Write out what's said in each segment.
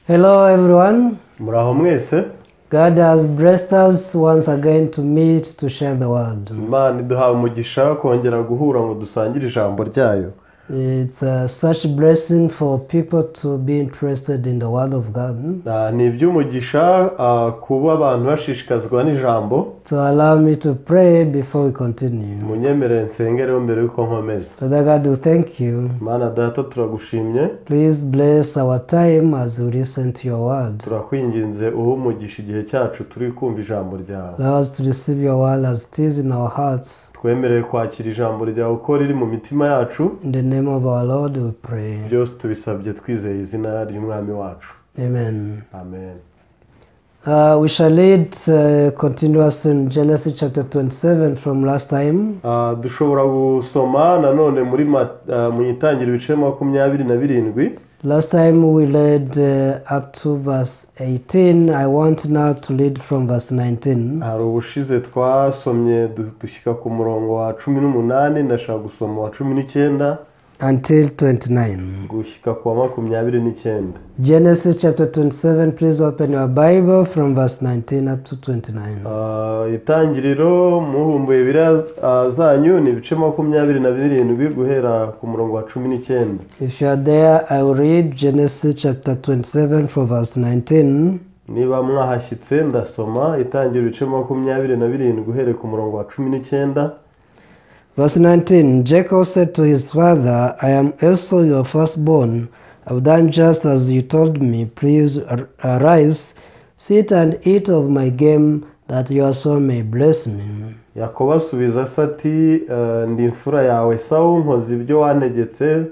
Hello everyone. Muraho mwese. God has blessed us once again to meet to share the word. Imana iduha umugisha kongera guhura ngo dusangire ijambo ryayo. It's such a blessing for people to be interested in the word of God. Ni iby'umugisha kuba abantu bashishikazwa n'ijambo. So allow me to pray before we continue. Munyemerere nsengere mbere yuko nkomeza. Father God, we thank you. Mana data turagushimye. Please bless our time as we listen to your word. Turakwinginze uha umugisha igihe cyacu turi kumva ijambo ryawe. Allow us to receive your word as it is in our hearts. Twemerere kwakira ijambo ryawe uko riri mu mitima yacu. In the name of our Lord we pray. Byose tubisabye twizeye izina ry'umwami wacu. Amen. Amen. We shall read continuous in Genesis chapter 27 from last time. Dushobora gusoma nanone muri mu itangiriro ibice 27. Last time we read up to verse 18. I want now to read from verse 19. Hari ubushize twasomye dushyika ku murongo wa 18, ndashaka gusoma wa 19 until 29. gushyika ku wa 29. Genesis chapter 27, please open your Bible from verse 19 up to 29. Itangiriro muhumbuye bira zanyu ni ibice 27 guhera ku murongo wa 19. If you are there, I will read Genesis chapter 27 from verse 19. Niba mwahashyitse ndasoma itangiriro ibice 27 guhere ku murongo wa 19. Verse 19, Jacob said to his father, I am Esau your firstborn. I've done just as you told me. Please arise, sit and eat of my game, that your soul may bless me. Yakobo asubiza ati ndi imfura yawe Esawu, nkoze ibyo wantegetse,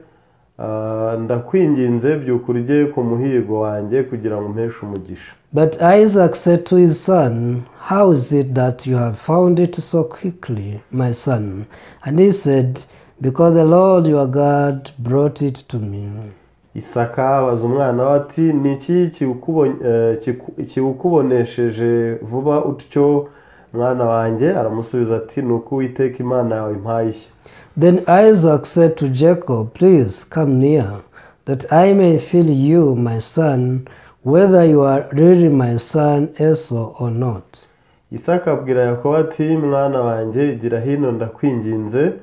ndakwinginze byuka urye ku muhigo wanjye kugira ngo mpeshe umugisha. But Isaac said to his son, How is it that you have found it so quickly, my son? And he said, Because the Lord your God brought it to me. Isaka abaza umwana we ati ni iki kiwukubonesheje vuba utyo mwana wanjye? Aramusubiza ati ni uko Uwiteka Imana yawe impaye. Then Isaac said to Jacob, Please come near, that I may feel you, my son, whether you are really my son Esau or not. Isaka abwira Yakobo ati mwana wanjye gira hino ndakwinginze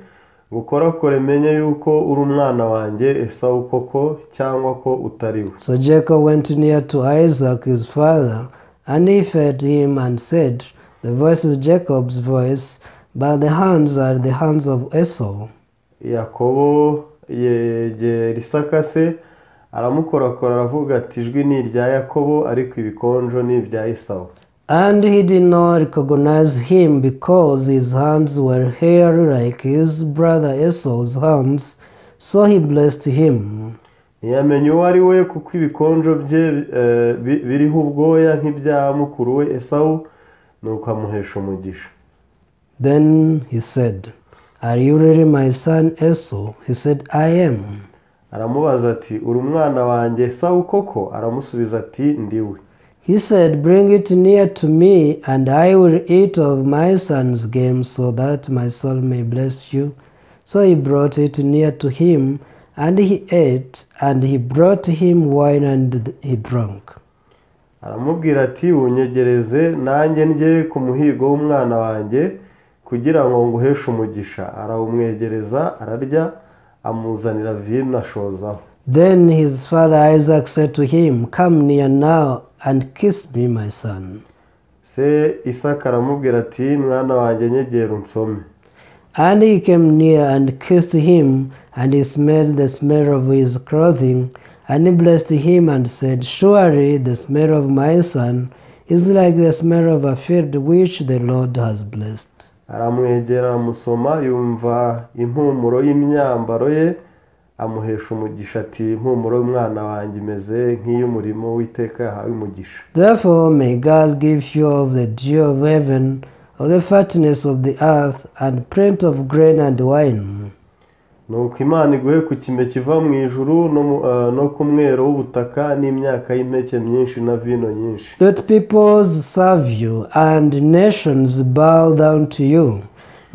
gukorakore menye yuko uri umwana wanjye Esau koko cyangwa ko utariwe. So Jacob went near to Isaac his father, and he fed him and said, The voice is Jacob's voice, but the hands are the hands of Esau. Yakobo yegera Isaka se aramukorakora aravuga ati ijwi ni irya Yakobo ariko ibikonjo ni ibya Esau. And he did not recognize him because his hands were hairy like his brother Esau's hands, so he blessed him. Ntiyamenye uwo ari we kuko ibikonjo bye biriho ubwoya nk'ibya mukuru we Esau, nuko amuhesha umugisha. Then he said, Are you really my son Esau? He said, I am. Aramubaza ati uri umwana wanjye Esau koko? Aramusubiza ati ndiwe. He said, Bring it near to me, and I will eat of my son's game, so that my soul may bless you. So he brought it near to him, and he ate, and he brought him wine, and he drank. Aramubwira ati unyegereze nanjye ndye ku muhigo w'umwana wanjye kugira ngo nguheshe umugisha. Arawumwegereza ararya, amuzanira vino ashozaho. Then his father Isaac said to him, Come near now and kiss me, my son. Se Isaka aramubwira ati mwana wanjye nyegera unsome. And he came near and kissed him, and he smelled the smell of his clothing, and he blessed him and said, Surely the smell of my son is like the smell of a field which the Lord has blessed. Aramwegera amusoma, yumva impumuro y'imyambaro ye, amuhesha umugisha ati impumuro y'umwana wanjye imeze nk'iy'umurimo w'Uwiteka yahawe umugisha. Therefore may God give you of the dew of heaven, of the fatness of the earth, and plenty of grain and wine. Nuko Imana iguhe ku kime kiva mu ijuru no ku mwero w'ubutaka n'imyaka y'impeke myinshi na vino nyinshi. Let peoples serve you, and nations bow down to you.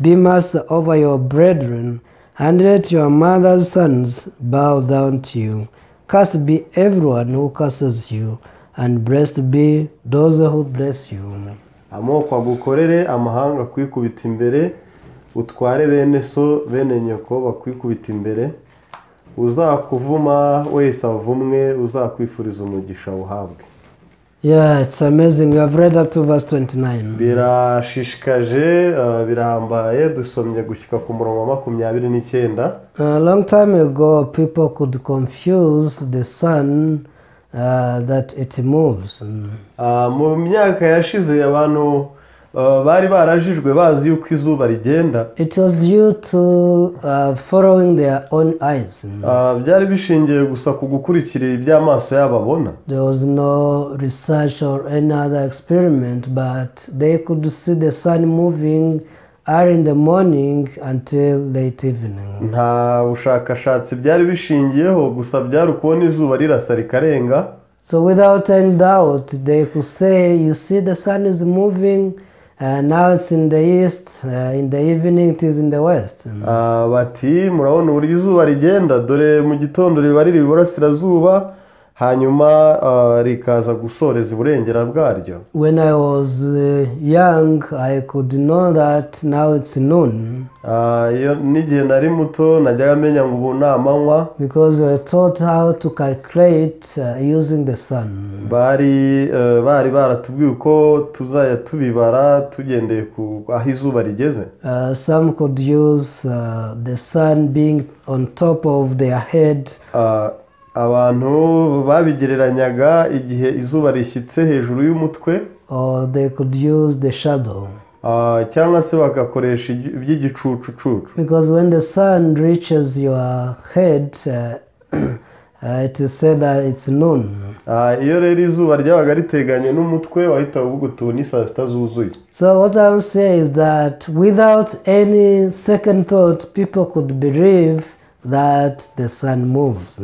Be master over your brethren, and let your mother's sons bow down to you. Cursed be everyone who curses you, and blessed be those who bless you. amoko agukorere, amahanga kwikubita imbere, utware bene so bene nyoko bakwikubita imbere, uzakuvuma wese avumwe, uzakwifuriza umugisha uhabwe. Yeah, it's amazing. We have read up to verse 29. Birashishikaje, birahambaye, dusomye gushyika ku murongo wa 29. A long time ago, people could confuse the sun that it moves. Mu myaka yashize abantu bari barajijwe bazi yuko izuba rigenda. It was due to following their own eyes. Byari bishingiye gusa ku gukurikira iby'amaso yababona. There was no research or any other experiment, but they could see the sun moving early in the morning until late evening. Nta bushakashatsi byari bishingiyeho, gusa byari ukubona izuba rirasa rikarenga. So without any doubt, they could say, you see the sun is moving, now it's in the east, in the evening it is in the west. Bati murabona uburyo izuba rigenda, dore mu gitondo riba riri iburasirazuba, hanyuma rikaza gusoreza iburengera bwaryo. When I was young, I could know that now it's noon. N'igihe nari muto najyaga menya ngo ubu ni amanywa. Because we were taught how to calculate using the sun. Bari baratubwiye uko tuzajya tubibara tugendeye ku aho izuba rigeze. Some could use the sun being on top of their head. Abantu babigereranyaga igihe izuba rishyitse hejuru y'umutwe. Or they could use the shadow. Cyangwa se bagakoresha iby'igicucucucu. Because when the sun reaches your head, it is said that it's noon. Iyo rero izuba ryabaga riteganye n'umutwe wahita uvuga utu ni saa sita zuzuye. So what I will say is that without any second thought, people could believe that the sun moves.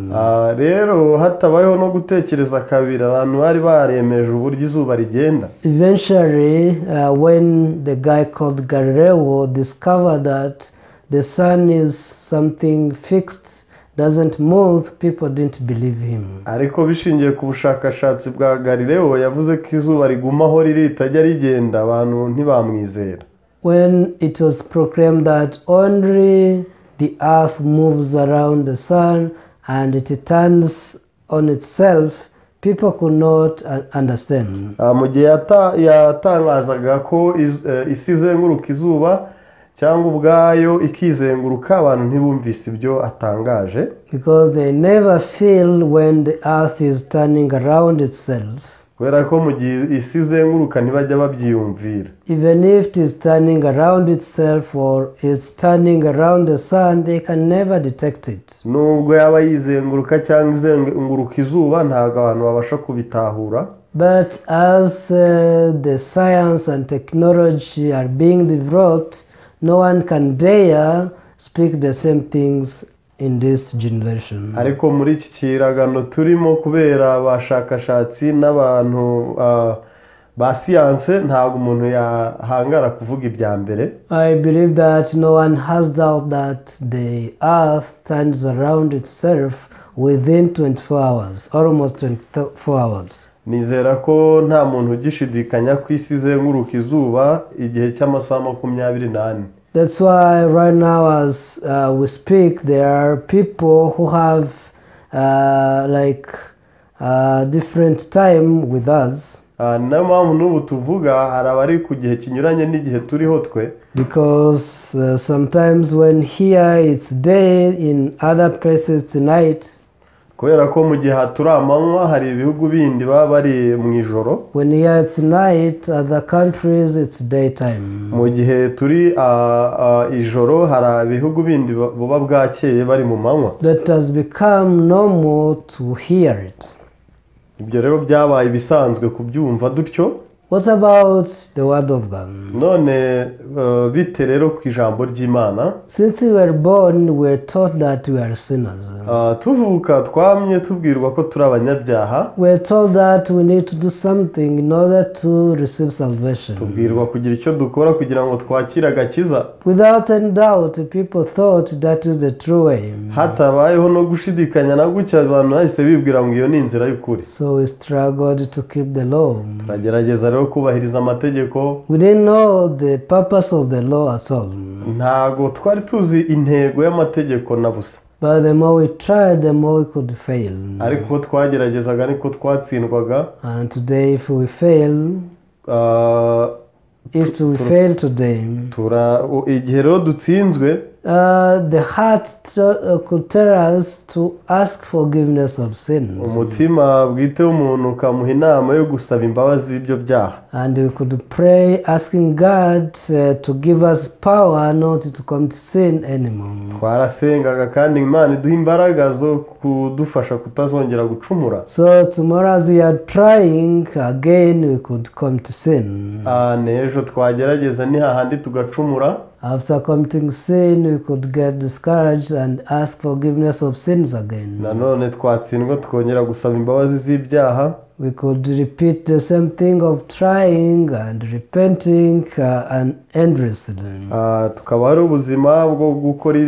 Rero hatabayeho no gutekereza kabiri, abantu bari baremeje uburyo izuba rigenda. Eventually, when the guy called Galileo discovered that the sun is something fixed, doesn't move, people didn't believe him. Ariko bishingiye ku bushakashatsi bwa Galileo yavuze ko izuba rigumaho riri ritajya rigenda, abantu ntibamwizera. When it was proclaimed that only the earth moves around the sun and it turns on itself, people could not understand. Mu gihe yatangazaga ko isi izenguruka izuba cyangwa ubwayo ikizenguruka, abantu ntibumvise ibyo atangaje. Because they never feel when the earth is turning around itself. Kubera ko mu gihe isi izenguruka ntibajya babyiyumvira. Even if it is turning around itself or it's turning around the sun, they can never detect it. Nubwo yaba yizenguruka cyangwa izenguruka izuba, ntabwo abantu babasha kubitahura. But as the science and technology are being developed, no one can dare speak the same things in this generation. Ariko muri iki kiragano turimo, kubera abashakashatsi n'abantu ba siyanse, ntabwo umuntu yahangara kuvuga ibya mbere. I believe that no one has doubt that the earth turns around itself within 24 hours, almost 24 hours. Nizera ko nta muntu ugishidikanya ko isi izenguruka izuba igihe cy'amasaha 24. That's why right now as we speak, there are people who have different time with us. Niyo mpamvu n'ubu tuvuga hari abari ku gihe kinyuranye n'igihe turiho twe. Because sometimes when here it's day, in other places it's night. Kubera ko mu gihe haturi amanywa, hari ibihugu bindi baba bari mu ijoro. When here it's night, other countries it's daytime. Mu gihe turi ijoro, hari ibihugu bindi buba bwakeye bari mu manywa. That has become normal to hear it. Ibyo rero byabaye bisanzwe kubyumva dutyo. What about the word of God? none bite rero ku ijambo ry'Imana. Since we were born, we were taught that we are sinners. Tuvuka twamye tubwirwa ko turi abanyabyaha. We are told that we need to do something in order to receive salvation. Tubwirwa kugira icyo dukora kugira ngo twakire agakiza. Without any doubt, people thought that is the true way. Hatabayeho no gushidikanya na gutya abantu bahise bibwira ngo iyo ni inzira y'ukuri. So we struggled to keep the law. Turagerageza rero kubahiriza amategeko. We didn't know the purpose of the law at all. Ntago twari tuzi intego y'amategeko na busa. But the more we tried, the more we could fail. Ariko twageragezaga niko twatsindwaga. And today, if we fail today, igihe rero dutsinzwe, the heart could tell us to ask forgiveness of sins. umutima bwite w'umuntu ukamuha inama yo gusaba imbabazi y'ibyo byaha. And we could pray asking God to give us power not to commit sin anymore. Twarasengaga kandi Imana iduha imbaraga zo kudufasha kutazongera gucumura. So tomorrow as we are trying again, we could come to sin. N'ejo twagerageza ni hahandi tugacumura. After committing sin, we could get discouraged and ask forgiveness of sins again. Nanone twatsindwa tukongera gusaba imbabazi z'ibyaha. We could repeat the same thing of trying and repenting and endlessly. Tukaba ari ubuzima bwo gukora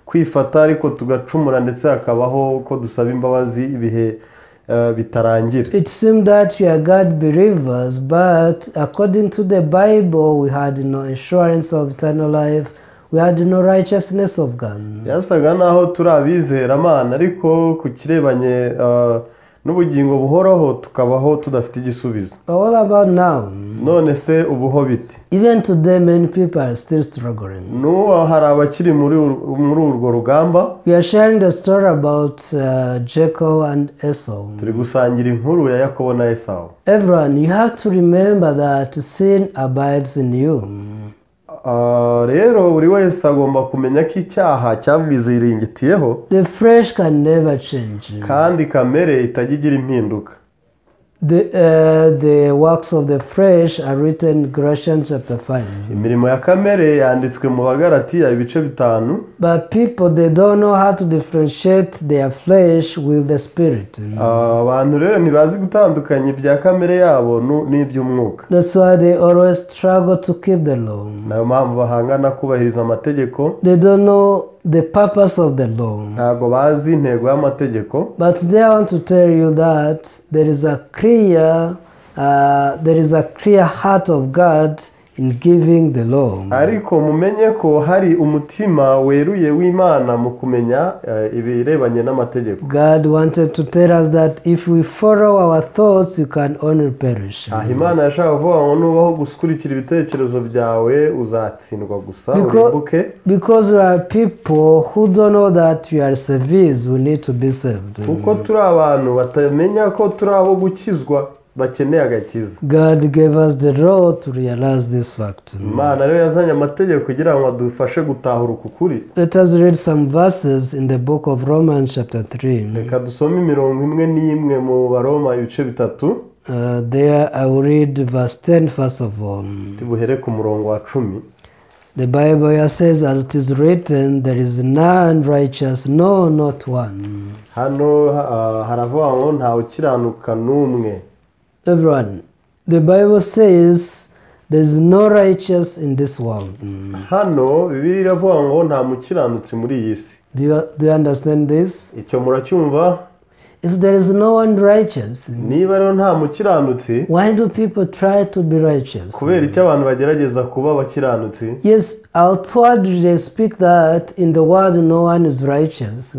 kwifata ariko tugacumura ndetse hakabaho ko dusaba imbabazi ibihe bitarangira. It seemed that we are God believers, but according to the Bible, we had no assurance of eternal life. We had no righteousness of God. Yasaga naho turi abizeramana ariko ku kirebanye n'ubugingo buhoraho tukabaho tudafite igisubizo. But what about now? None se ubuho bite? Even today, many people are still struggling. N'ubu hari abakiri muri urwo rugamba. We are sharing the story about Jacob and Esau. Turi gusangira inkuru ya Yakobo na Esau. Everyone, you have to remember that sin abides in you. Rero buri wese agomba kumenya ko icyaha cyamwiziringitiyeho. The flesh can never change. Kandi kamere itajya igira impinduka. The works of the flesh are written in Galatians chapter 5. Imirimo ya kamere yanditswe mu Bagalatiya ibice 5. But people, they don't know how to differentiate their flesh with the spirit. Abantu rero ntibazi gutandukanya ibya kamere yabo n'iby'umwuka. That's why they always struggle to keep the law. Nayo mpamvu bahangana kubahiriza amategeko. They don't know the purpose of the law. Ntabwo bazi intego y'amategeko. But today I want to tell you that there is a clear heart of God in giving the law. Ariko mumenye ko hari umutima weruye w'Imana mu kumenya ibirebanye n'amategeko. God wanted to tell us that if we follow our thoughts, you can only perish. Imana yashaka kuvuga ngo nubaho gukurikira ibitekerezo byawe uzatsindwa gusa uribuke. Because we are people who don't know that we are saved, we need to be saved. Kuko turi abantu batamenya ko turi abo gukizwa bakeneye agakiza. God gave us the law to realize this fact. Imana rero yazanye amategeko kugira ngo adufashe gutahura ukuri. Let us read some verses in the book of Romans chapter 3. Reka dusome imirongo imwe n'imwe mu Baroma ibice 3. There I will read verse 10 first of all. Tubuhere ku murongo wa 10. The Bible here says, as it is written, there is none righteous, no, not one. Hano haravuga ngo nta ukiranuka n'umwe. Everyone, the Bible says there is no righteous in this world. Hano Bibiliya iravuga ngo nta mukiranutsi muri iyi si. Do you understand this? Icyo muracyumva? If there is no one righteous, niba rero nta mukiranutsi, why do people try to be righteous? Kubera icyo abantu bagerageza kuba abakiranutsi? Yes, outwardly they speak that in the world no one is righteous.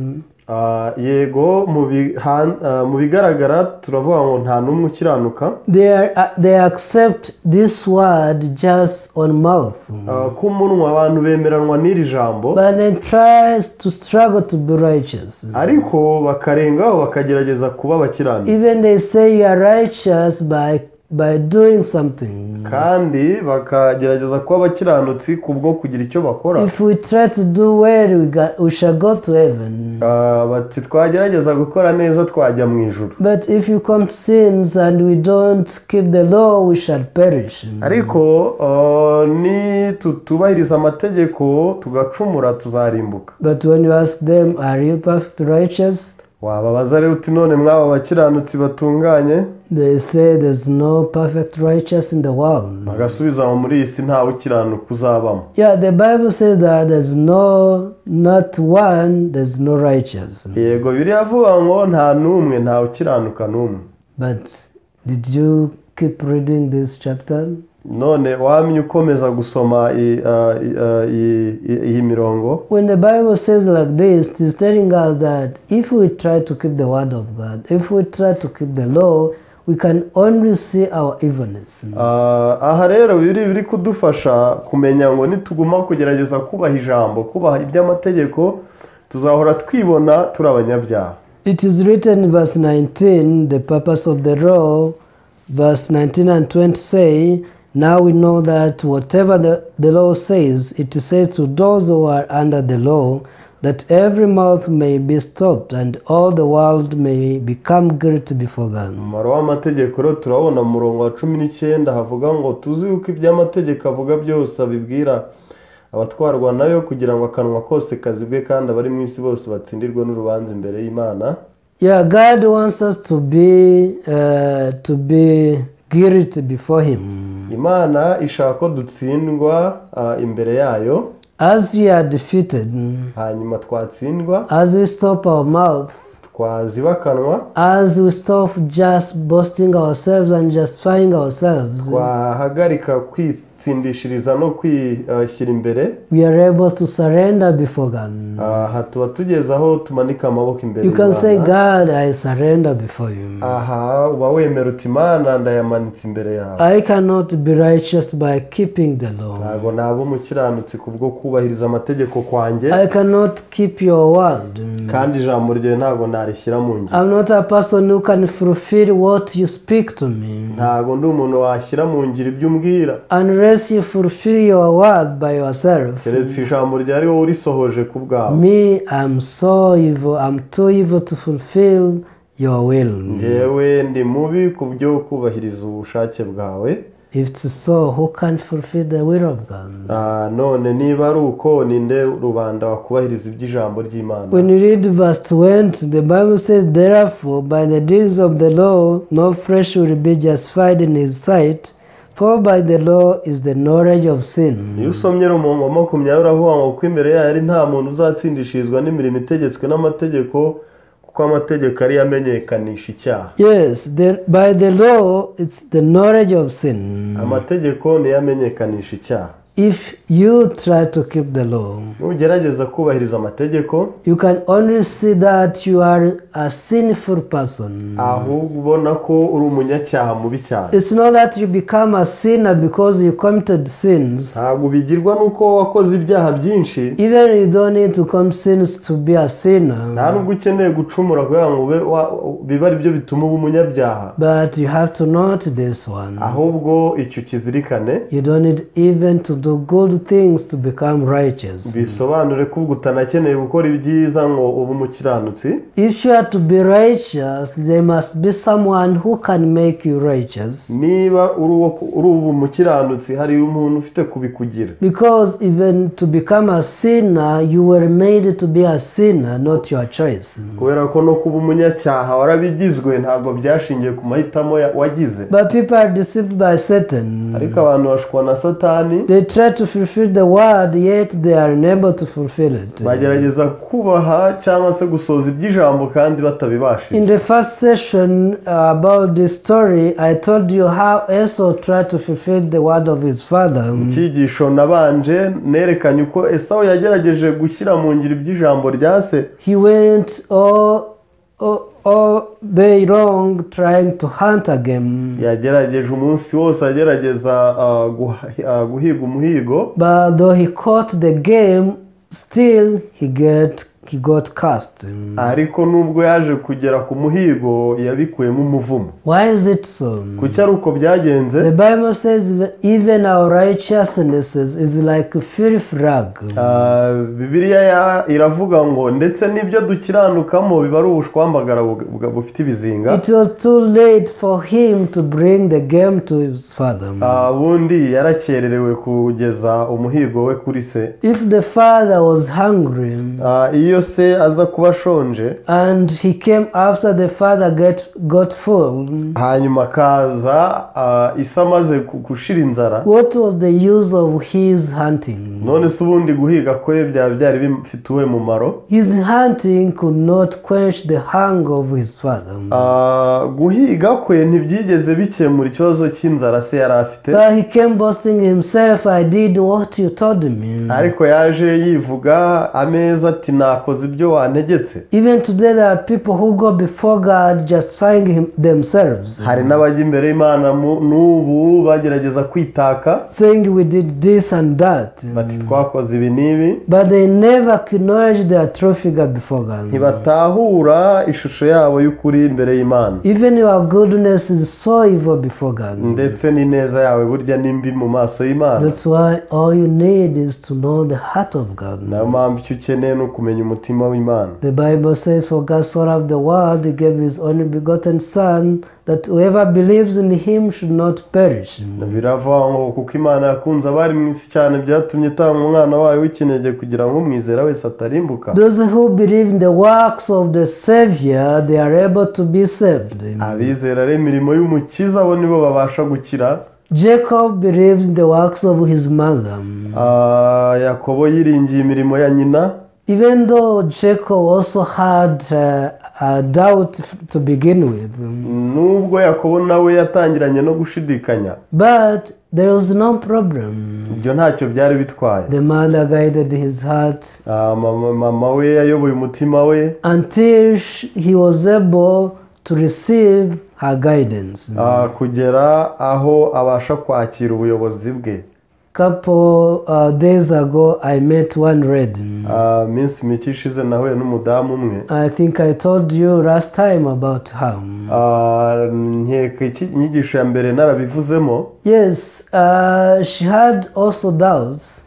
Yego mu bigaragara turavuga ngo nta n'umwe ukiranuka. They accept this word just on mouth. Ku munwa abantu bemeranwa n'iri jambo. But they try to struggle to be righteous. Ariko bakarengaho bakagerageza kuba abakiranutsi. Even they say you are righteous by by doing something. kandi bakagerageza kuba abakiranutsi kubwo kugira icyo bakora. If we try to do well, we shall go to heaven. Bati twagerageza gukora neza twajya mu ijuru. But if you commit sins and we don't keep the law, we shall perish. Ariko ni tutubahiriza amategeko tugacumura tuzarimbuka. But when you ask them, are you perfect righteous? Wababaza rero uti none mwaba bakiranutsi batunganye? They say there's no perfect righteous in the world. Bagasubiza muri iyi si ntawe ukiranuka uzabamo. Yeah, the Bible says that there's not one, there's no righteous. Yego biravuga ngo nta numwe ntawe ukiranuka numwe. But did you keep reading this chapter? None wamye ukomeza gusoma iyi mirongo. When the Bible says like this, it is telling us that if we try to keep the word of God, if we try to keep the law, we can only see our evilness. Aha rero biri kudufasha kumenya ngo nituguma kugerageza kubaha ijambo, kubaha iby'amategeko, tuzahora twibona turi abanyabyaha. It is written in verse 19, the purpose of the law, verse 19 and 20 say, now we know that whatever the law says, it says to those who are under the law, that every mouth may be stopped and all the world may become guilty before God. Umumaro w'amategeko rero turabona mu murongo wa 19 havuga ngo tuzi yuko iby'amategeko avuga byose abibwira abatwarwa nayo kugira ngo akanwa kose kazibwe kandi abari mu isi bose batsindirwe n'urubanza imbere y'Imana. Yeah, God wants us to be guilty before him. Imana ishaka ko dutsindwa imbere yayo. As we are defeated, hanyuma twatsindwa, as we stop our mouth, twaziba akanwa, as we stop just boasting ourselves and justifying ourselves, twahagarika kwitsindishiriza no kwishyira imbere, we are able to surrender before God. tuba tugeze aho tumanika amaboko imbere y'Imana. You can say, God, I surrender before you. Aha uba wemera uti Imana ndayamanitse imbere yawe. I cannot be righteous by keeping the law. Ntabwo naba umukiranutsi kubwo kubahiriza amategeko kwanjye. I cannot keep your word. Kandi ijambo ryawe ntabwo narishyira mu ngiro. I'm not a person who can fulfill what you speak to me. Ntabwo ndi umuntu washyira mu ngiro ibyo umbwira. Unless you fulfill your word by yourself. Keretse ijambo ryawe wowe urisohoje ku bwawe. Me, I'm so evil. I'm too evil to fulfill your will. Njyewe ndi mubi ku byo kubahiriza ubushake bwawe. If it's so, who can fulfill the will of God? None niba ari uko ninde rubanda wakubahiriza iby'ijambo ry'Imana. When you read verse 20, the Bible says, therefore, by the deeds of the law, no flesh will be justified in his sight, for by the law is the knowledge of sin. Iyo usomye mu 20 uravuga ngo ko imbere yayo ari nta muntu uzatsindishirizwa n'imirimo itegetswe n'amategeko kuko amategeko ari yamenyekanisha icyaha. Yes, by the law it's the knowledge of sin. Amategeko ni yamenyekanisha icyaha. If you try to keep the law, nugerageza kubahiriza amategeko, you can only see that you are a sinful person. ahubwo ubona ko uri umunyacyaha mubi cyane. It's not that you become a sinner because you committed sins. Ntabwo bigirwa nuko wakoze ibyaha byinshi. Even you don't need to commit sins to be a sinner. Nta nubwo ukeneye gucumura kugira ngo bibe ari byo bituma uba umunyabyaha. But you have to note this one. Ahubwo icyo kizirikane. You don't need even to do good things to become righteous. Bisobanure ko utanakeneye gukora ibyiza ngo ube umukiranutsi. If you are to be righteous, there must be someone who can make you righteous. Niba uri umukiranutsi hari umuntu ufite kubikugira. Because even to become a sinner, you were made to be a sinner, not your choice. Kubera ko no kuba umunyacyaha warabigizwe ntabwo byashingiye ku mahitamo wagize. But people are deceived by Satan. Ariko abantu bashukwa na Satani. They try to fulfill the word, yet they are unable to fulfill it. Bagerageza kubaha cyangwa se gusoza iby'ijambo kandi batabibashije. In the first session about this story, I told you how Esau tried to fulfill the word of his father. Icyigisho nabanje nerekanye uko Esau yagerageje gushyira mu ngiro iby'ijambo rya se. He went all day long trying to hunt a game. Yagerageje umunsi wose agerageza guhiga umuhigo. But though he caught the game, still he got cursed. ariko nubwo yaje kugera ku muhigo yabikuyemo umuvumo. Why is it so? Kuki ari uko byagenze? The Bible says even our righteousness is like a filthy rag. Bibiliya iravuga ngo ndetse n'ibyo dukiranukamo biba ari ubushwambagara bufite ibizinga. It was too late for him to bring the game to his father. Bundi yarakererewe kugeza umuhigo we kuri se. If the father was hungry, iyo se aza kuba ashonje, and he came after the father got full, hanyuma akaza isa amaze gushira inzara, what was the use of his hunting? none se ubundi guhiga kwe byari bifite uwe mumaro? His hunting could not quench the hunger of his father. Guhiga kwe ntibyigeze bikemura ikibazo cy'inzara se yari afite. But he came boasting himself, I did what you told me. Ariko yaje yivuga ameza ati nakoze ibyo wantegetse. Even today there are people who go before God justifying themselves. Hari n'abajya imbere y'Imana n'ubu bagerageza kwitaka, saying we did this and that. Bati twakoze ibi n'ibi. But they never acknowledge their true figure before God. Ntibatahura ishusho yabo y'ukuri imbere y'Imana. Even your goodness is so evil before God. Ndetse n'ineza yawe burya nimbi mu maso y'Imana. That's why all you need is to know the heart of God. Nayo mpamvu icyo ukeneye ni ukumenya umutima w'Imana. The Bible says, for God so loved the world, he gave his only begotten Son, that whoever believes in him should not perish. Biravuga ngo kuko Imana yakunze abari mu isi cyane byatumye itanga umwana wayo w'ikinege kugira ngo umwizera wese atarimbuka. Those who believe in the works of the Savior, they are able to be saved. Abizera rero imirimo y'umukiza bo nibo babasha gukira. Jacob believed in the works of his mother. Yakobo yiringiye imirimo ya nyina. Even though Jacob also had a doubt to begin with. Nubwo Yakobo nawe yatangiranye no gushidikanya. But there was no problem. Ibyo ntacyo byari bitwaye. The mother guided his heart. Mama we yayoboye umutima we. Until he was able to receive her guidance. Kugera aho abasha kwakira ubuyobozi bwe. Couple days ago I met one lady. Minsi mike ishize nahuye n'umudamu umwe. I think I told you last time about her. Nkeka inyigisho ya mbere narabivuzemo. Yes, she had also doubts.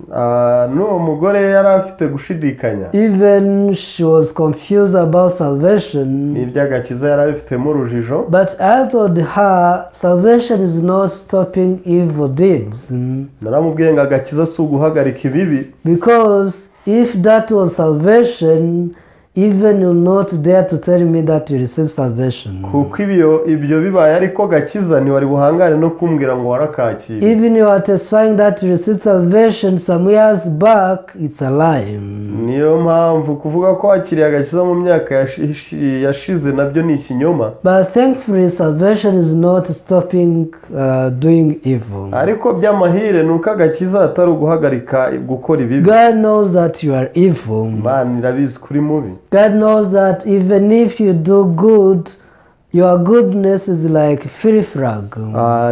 N'uwo mugore yari afite gushidikanya. Even she was confused about salvation. Iby'agakiza yari abifitemo urujijo. But I told her salvation is not stopping evil deeds. Naramubwiye ngo agakiza si uguhagarika ibibi. Because if that was salvation, even you not dare to tell me that you received salvation. Kuko ibyo bibaye ariko gakiza ni wari buhangare no kumbwira ngo warakakira. Even you are testifying that you received salvation some years back, it's a lie. Niyo mpamvu kuvuga ko wakiriye agakiza mu myaka yashize nabyo ni ikinyoma. But thankfully salvation is not stopping doing evil. Ariko by'amahire nuko agakiza atari uguhagarika gukora ibibi. God knows that you are evil. Imana irabizi kuri mubi. God knows that even if you do good, your goodness is like filthy rag.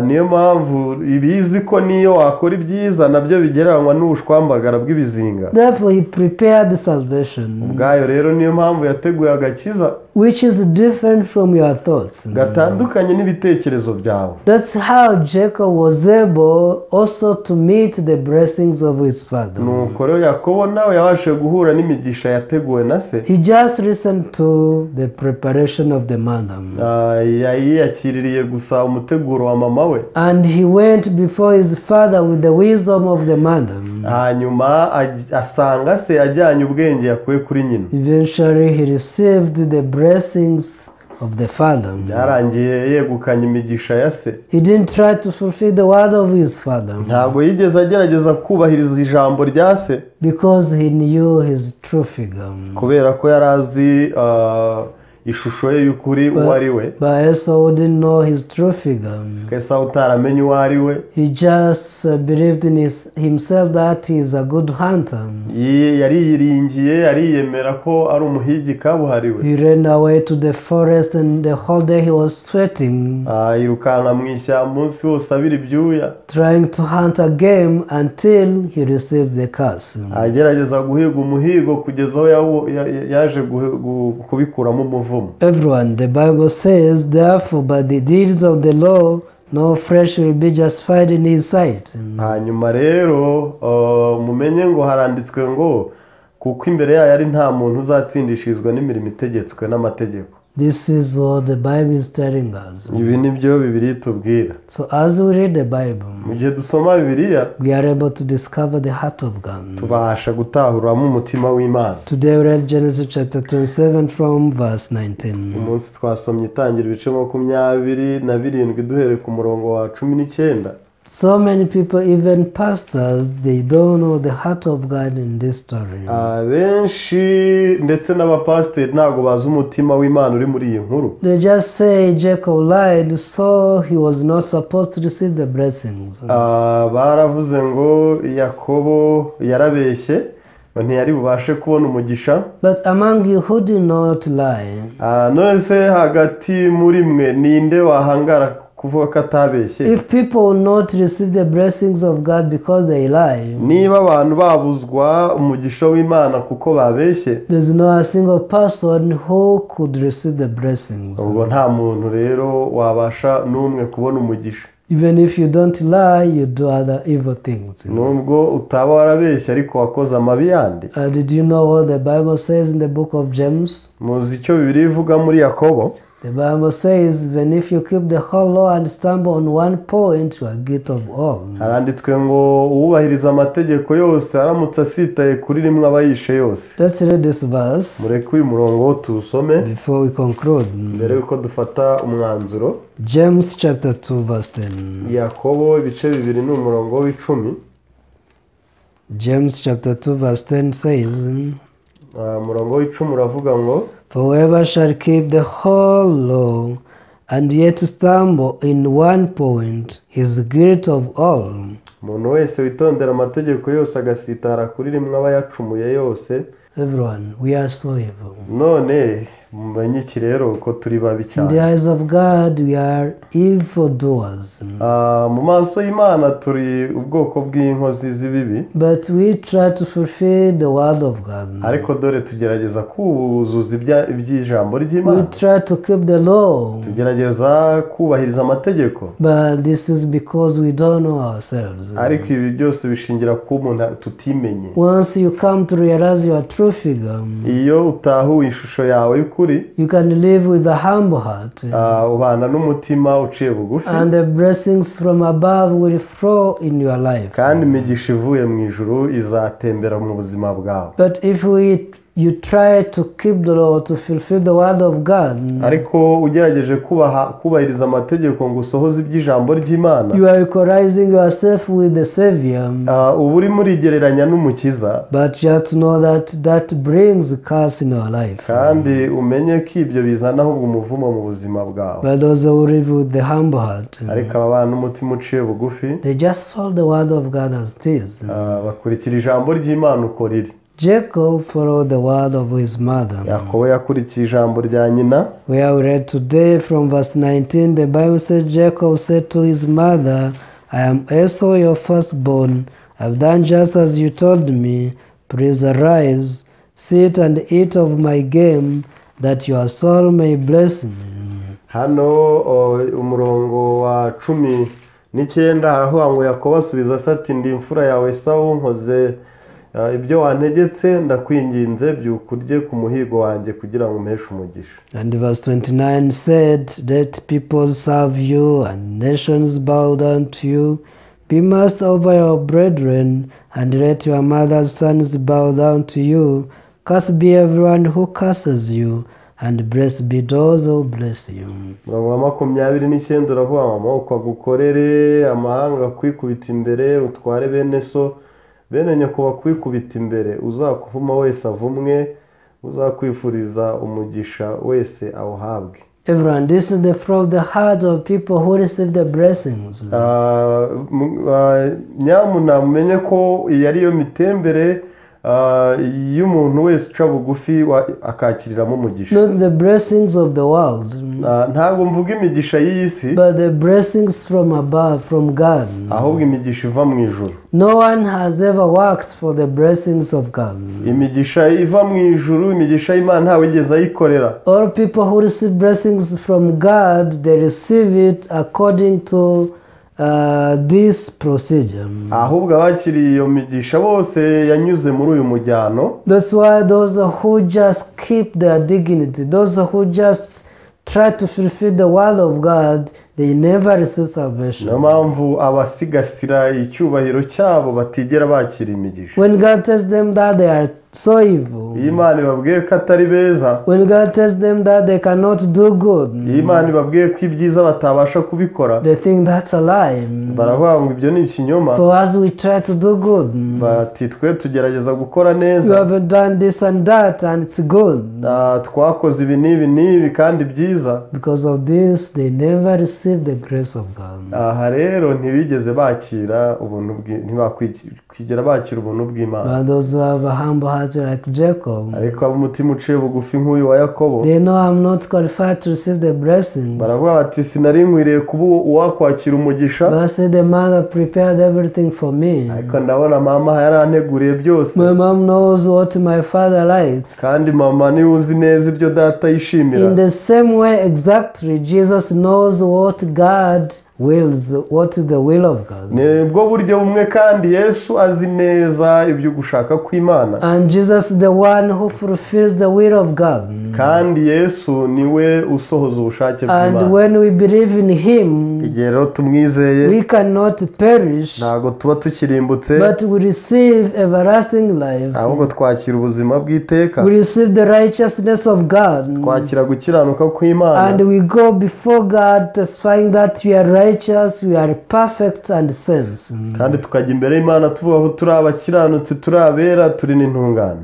Niyo mpamvu ibizi ko niyo wakora ibyiza nabyo bigereranywa n'ubushwambagara bw'ibizinga. Therefore he prepared the salvation. Ubwayo rero niyo mpamvu yateguye agakiza. Which is different from your thoughts. Gatandukanye n'ibitekerezo byawe. That's how Jacob was able also to meet the blessings of his father. Nuko rero Yakobo nawe yabashije guhura n'imigisha yateguwe na se. He just listened to the preparation of the mother. Yiyakiririye gusa umuteguro wa mama we. And he went before his father with the wisdom of the mother. Hanyuma asanga se ajyanye ubwenge yakuye kuri nyina. Eventually he received the blessings of the father. Byarangiye yegukanye imigisha ya se. He didn't try to fulfill the word of his father. Ntabwo yigeze agerageza kubahiriza ijambo rya se. Because he knew his true figure. Kubera ko yari azi ishusho ye y'ukuri uwo ari we. But Esau didn't know his true figure. Esawu utaramenye uwo ari we. He just believed in himself that he is a good hunter. Yariyiringiye, ariyemera ko ari umuhigi kabuhariwe. He ran away to the forest and the whole day he was sweating. Yirukanka mu ishyamba umunsi wose abira ibyuya. Trying to hunt a game until he received the curse. Agerageza guhiga umuhigo kugeza aho yaje kubikuramo umuvumo. Everyone, the Bible says, therefore, by the deeds of the law, no flesh will be justified in his sight. Hanyuma rero mumenye ngo haranditswe ngo kuko imbere yayo ari nta muntu uzatsindishirizwa n'imirimo itegetswe n'amategeko. This is what the Bible is telling us. Ibi ni byo Bibiliya itubwira. So as we read the Bible, mu gihe dusoma Bibiliya, we are able to discover the heart of God. Tubasha gutahuramo umutima w'Imana. Today we read Genesis chapter 27 from verse 19. Umunsi twasomye Itangira ibice 27 duhereye ku murongo wa 19. So many people, even pastors, they don't know the heart of God in this story. Benshi ndetse n'abapasiteri ntago bazi umutima w'Imana uri muri iyi nkuru. They just say Jacob lied, so he was not supposed to receive the blessings. Baravuze ngo Yakobo yarabeshye ntiyari bubashe kubona umugisha. But among you who did not lie, none se hagati muri mwe ninde wahangara kuvuga ko atabeshye? If people will not receive the blessings of God because they lie, niba abantu babuzwa umugisha w'Imana kuko babeshye, there's no a single person who could receive the blessings. ubwo nta muntu rero wabasha n'umwe kubona umugisha. Even if you don't lie, you do other evil things. Nubwo utaba warabeshye ariko wakoze amabi yandi. Did you know what the Bible says in the book of James? Muzi icyo Bibiliya ivuga muri Yakobo? The Bible says, even if you keep the whole law and stumble on one point, you are guilty of all. Haranditswe ngo uwubahiriza amategeko yose aramutse asitaye kuri rimwe abayishe yose. Let's read this verse. Mureke uyu murongo tuwusome before we conclude. Mbere yuko dufata umwanzuro. James chapter 2 verse 10. Yakobo ibice 2 n'umurongo w'10. James chapter 2 verse 10 says, murongo w'10 uravuga ngo, for whoever shall keep the whole law and yet stumble in one point, he is guilty of all. Umuntu wese witondera amategeko yose agasitara kuri rimwe aba yacumuye yose. Everyone, we are so evil. None mumenye iki rero ko turi babi cyane. In the eyes of God, we are evil doers. Mu maso y'Imana turi ubwoko bw'inkozi z'ibibi. But we try to fulfill the word of God. Ariko dore tugerageza kuzuza iby'ijambo ry'Imana. We try to keep the law. Tugerageza kubahiriza amategeko. But this is because we don't know ourselves. Ariko ibi byose bishingira ku muntu tutimenye. Once you come to realize your true figure, iyo utahuye ishusho yawe y'ukuri, you can live with a humble heart. Ubana n'umutima uciye bugufi. And the blessings from above will flow in your life. Kandi imigisha ivuye mu ijuru izatembera mu buzima bwawe. But if you try to keep the law to fulfill the word of God, ariko ugerageje kubahiriza amategeko ngo usohoze iby'ijambo ry'Imana, you are equalizing yourself with the Savior. Uba urimo urigereranya n'umukiza. But you have to know that brings curse in your life. Kandi umenye ko ibyo bizana ahubwo umuvumo mu buzima bwawe. But those who live with the humble heart, ariko abana n'umutima uciye bugufi, they just follow the word of God as it is. Bakurikira ijambo ry'Imana uko riri. Jacob followed the word of his mother. Yakobo yakurikiye ijambo rya nyina. Where we read today from verse 19, the Bible said, Jacob said to his mother, I am Esau your firstborn. I've done just as you told me. Please arise, sit and eat of my game, that your soul may bless me. Hano umurongo wa 19 aho ngo Yakobo asubiza ati ndi imfura yawe Esau nkoze ibyo wantegetse ndakwinginze byukurye ku muhigo wanjye kugira ngo umpeshe umugisha. And verse 29 said, let peoples serve you and nations bow down to you. Be master over your brethren, and let your mother's sons bow down to you. Cursed be everyone who curses you, and blessed be those who bless you. Murongo wa 29 uravuga ngo amaboko agukorere, amahanga kwikubita imbere, utware bene so bene nyoko bakwikubita imbere, uzakuvuma wese avumwe, uzakwifuriza umugisha wese awuhabwe. Everyone, this is the fruit of the heart of people who receive the blessings. Nyamuna mumenye ko iyi ari yo mitembere y'umuntu wese uca bugufi akakiriramo umugisha. Not the blessings of the world, ntabwo mvuga imigisha y'iyi si, but the blessings from above, from God. ahubwo imigisha iva mu ijuru. No one has ever worked for the blessings of God. Imigisha iva mu ijuru, imigisha y'Imana ntawe wigeze ayikorera. All people who receive blessings from God, they receive it according to this procedure. Ahubwo abakiriye iyo migisha bose yanyuze muri uyu mujyano. That's why those who just keep their dignity, those who just try to fulfill the word of God, they never receive salvation. Niyo mpamvu abasigasira icyubahiro cyabo batigera bakira imigisha. When God tells them that they are so evil, Imana ibabwiye ko atari beza, when God tells them that they cannot do good, Imana ibabwiye ko ibyiza batabasha kubikora, they think that's a lie. baravuga ngo ibyo ni ikinyoma. For us, we try to do good. Bati twe tugerageza gukora We neza, have done this and that and it's good. twakoze ibi n'ibi kandi byiza. Because of this, they never receive the grace of God. Aha rero ntibigeze bakira ubuntu ntibakwigira bakira ubuntu bw'Imana. But those who have a humble heart like Jacob, Ariko ab'umutima uciye bugufi nk'uyu wa Yakobo, they know I'm not qualified to receive the blessings. baravuga bati sinari nkwiriye kuba uwakwakira umugisha, But say the mother prepared everything for me. ariko ndabona mama yaranteguriye byose. My mom knows what my father likes. Kandi mama niwe uzi neza ibyo data yishimira. In the same way exactly, Jesus knows what God wills, what is the will of God. Nibwo buryo bumwe kandi Yesu azi neza ibyo gushaka kw'Imana. And Jesus is the one who fulfills the will of God. Kandi Yesu niwe usohoza ubushake And bw'Imana. when we believe in Him, Igihe rero tumwizeye, we cannot perish, ntabwo tuba tukirimbutse, but we receive everlasting life. ahubwo twakira ubuzima bw'iteka, We receive the righteousness of God. twakira gukiranuka kw'Imana. And we go before God testifying that we are righteous, we are perfect and saints. Kandi tukajya imbere y'Imana tuvuga ko turi abakiranutsi, turi abera, turi n'intungane.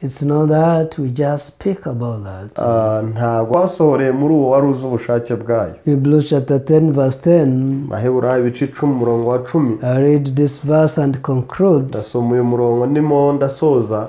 It's not that we just speak about that. Ntabwo wasohoreye muri uwo wari uzi ubushake bwayo. Hebrews chapter 10 verse 10. Maheburayo ibice 10 umurongo wa 10. I read this verse and conclude. Ndasoma uyu murongo ndimo ndasoza.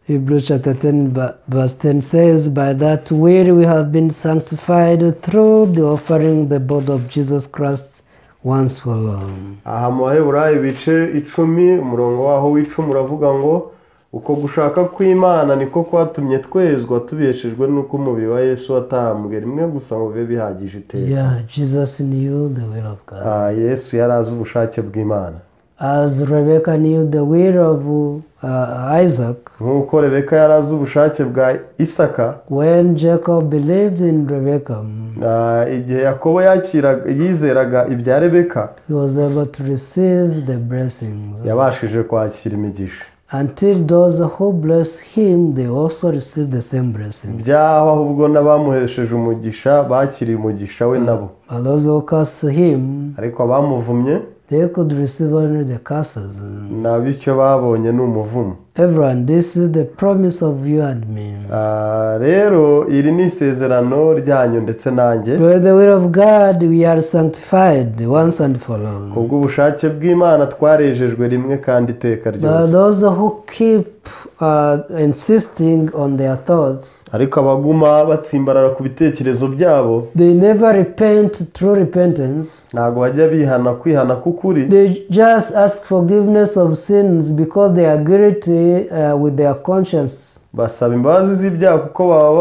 Hebrews chapter 10 verse 10 says, by that will we have been sanctified through the offering the body of Jesus Christ once for all. Aha mu Baheburayo ibice 10 umurongo waho w'icumi uravuga ngo uko gushaka kw'Imana niko kwatumye twezwa tubeshejwe n'uko umubiri wa Yesu watambwe rimwe gusa ngo bibe bihagije iteka. Yeah, Jesus knew the will of God. Yesu yari azi ubushake bw'Imana. As Rebecca knew the will of Isaac, nk'uko Rebeka yari azi ubushake bwa Isaka, when Jacob believed in Rebecca, igihe Yakobo yizeraga ibya Rebeka, he was able to receive the blessings. yabashije kwakira imigisha. Until those who bless him, they also receive the same blessing. Byaho ahubwo n'abamuhesheje umugisha bakiriye umugisha we nabo. But those who curse him, ariko abamuvumye, they could receive only the curses. Nabicyo babonye n'umuvumo. Everyone, this is the promise of you and me. Rero iri ni isezerano ryanyu ndetse nanjye. By the will of God we are sanctified once and for all. Kubw'ubushake bw'Imana twarejejwe rimwe kandi iteka ryose. But those who keep insisting on their thoughts, ariko abaguma batsimbarara ku bitekerezo byabo, they never repent true repentance. Ntabwo bajya kwihana k'ukuri. They just ask forgiveness of sins because they are guilty with their conscience. Basaba imbabazi z'ibyaha kuko baba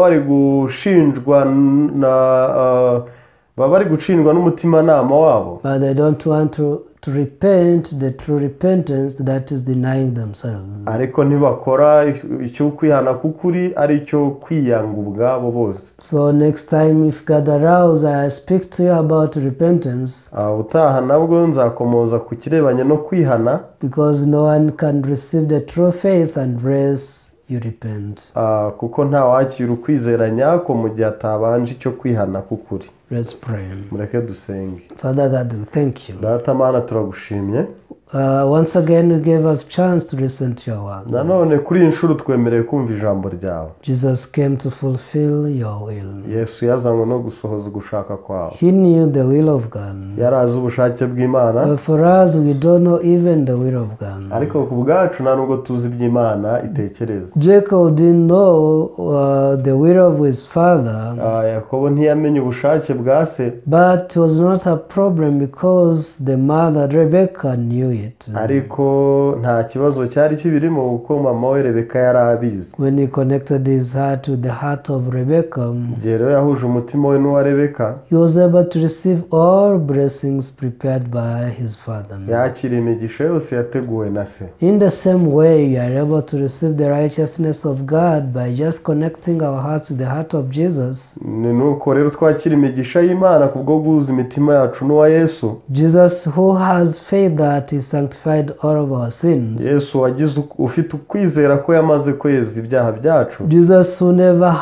bari gucindwa n'umutimanama wabo. But they don't want to repent the true repentance, that is denying themselves. Ariko ntibakora icyo kwihana k'ukuri ari cyo kwiyanga ubwabo bose. So next time if God allows, I speak to you about repentance. Utaha nabwo nzakomoza ku kirebanye no kwihana, because no one can receive the true faith unless you repent. Kuko nta wakira ukwizera nyako mu gihe atabanje icyo kwihana k'ukuri. Let's pray. Mureke dusenge. Father God, we thank you. Data Mana turagushimye. Once again, you gave us a chance to listen to your word. nanone kuri iyi nshuro twemereye kumva ijambo ryawe. Jesus came to fulfill your will. Yesu yazanywe no gusohoza ugushaka kwawe. He knew the will of God. Yari azi ubushake bw'Imana. But for us, we don't know even the will of God. Ariko ku bwacu nta nubwo tuzi iby'Imana itekereza. Jacob didn't know the will of his father. Yakobo ntiyamenye ubushake bwa se. But it was not a problem because the mother Rebecca knew it. Ariko nta kibazo cyari kibirimo kuko mama we Rebecca yari abizi. When he connected his heart to the heart of Rebecca, rero yahuje umutima we n'uwa Rebecca, he was able to receive all blessings prepared by his father. yakira imigisha yose yateguwe na se. In the same way, we are able to receive the righteousness of God by just connecting our hearts to the heart of Jesus. Ni nuko rero twakira imigisha y'Imana kubwo guhuza imitima yacu n'uwa Yesu. Jesus, who has faith that he sanctified all of our sins. Yesu wagize ufite ukwizera ko yamaze kweza ibyaha byacu. Jesus who never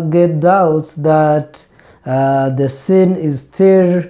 get doubts that the sin is still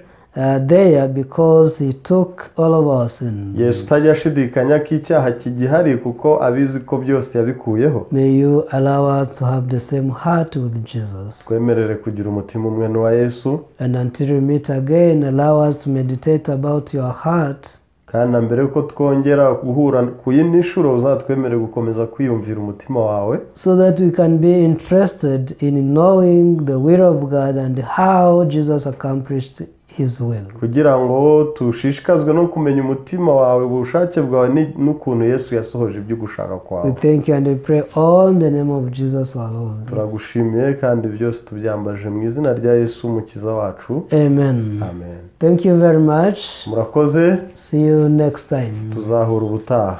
there because he took all of our sins. Yesu utajya ashidikanya ko icyaha kigihari kuko abizi ko byose yabikuyeho. May you allow us to have the same heart with Jesus. Twemerere kugira umutima umwe n'uwa Yesu. And until we meet again, allow us to meditate about your heart. Kandi mbere yuko twongera guhura ku yindi nshuro uzatwemere gukomeza kwiyumvira umutima wawe, so that we can be interested in knowing the will of God and how Jesus accomplished his will. kugira ngo tushishikazwe no kumenya umutima wawe, ubushake bwawe n'ukuntu Yesu yasohoje ibyo gushaka kwawe. We thank you and we pray all in the name of Jesus our Lord. Turagushimiye kandi byose tubyambaje mu izina rya Yesu umukiza wacu. Amen. Amen. Thank you very much. Murakoze. See you next time. Tuzahura ubutaha.